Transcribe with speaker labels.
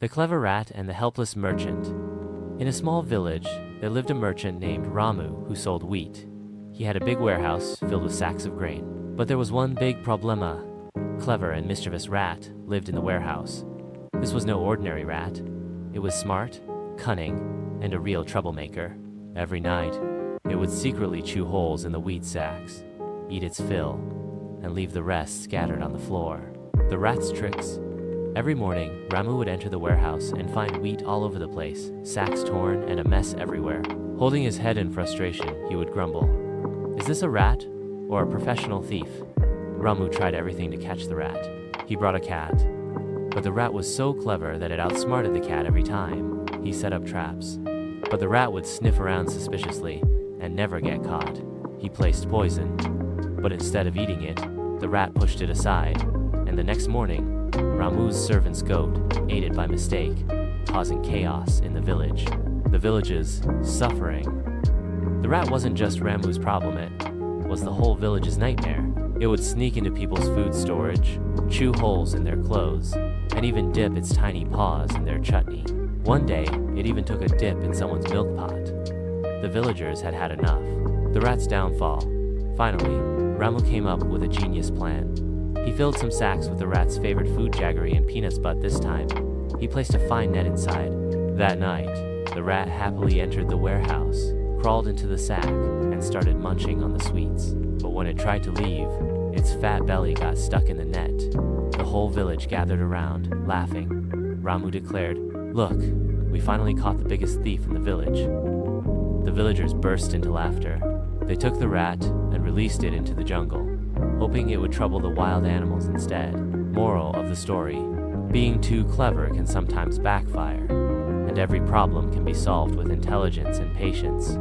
Speaker 1: The Clever Rat and the Helpless Merchant. In a small village, there lived a merchant named Ramu who sold wheat. He had a big warehouse filled with sacks of grain. But there was one big problema. Clever and mischievous rat lived in the warehouse. This was no ordinary rat. It was smart, cunning, and a real troublemaker. Every night, it would secretly chew holes in the wheat sacks, eat its fill, and leave the rest scattered on the floor. The rat's tricks. Every morning, Ramu would enter the warehouse and find wheat all over the place, sacks torn, and a mess everywhere. Holding his head in frustration, he would grumble, "Is this a rat or a professional thief?" Ramu tried everything to catch the rat. He brought a cat, but the rat was so clever that it outsmarted the cat every time. He set up traps, but the rat would sniff around suspiciously and never get caught. He placed poison, but instead of eating it, the rat pushed it aside, and the next morning, Ramu's servant's goat ate it by mistake, causing chaos in the village. The village's suffering. The rat wasn't just Ramu's problem, it was the whole village's nightmare. It would sneak into people's food storage, chew holes in their clothes, and even dip its tiny paws in their chutney. One day, it even took a dip in someone's milk pot. The villagers had had enough. The rat's downfall. Finally, Ramu came up with a genius plan. He filled some sacks with the rat's favorite food, jaggery and peanuts, but this time, he placed a fine net inside. That night, the rat happily entered the warehouse, crawled into the sack, and started munching on the sweets. But when it tried to leave, its fat belly got stuck in the net. The whole village gathered around, laughing. Ramu declared, "Look, we finally caught the biggest thief in the village." The villagers burst into laughter. They took the rat and released it into the jungle, hoping it would trouble the wild animals instead. Moral of the story: being too clever can sometimes backfire, and every problem can be solved with intelligence and patience.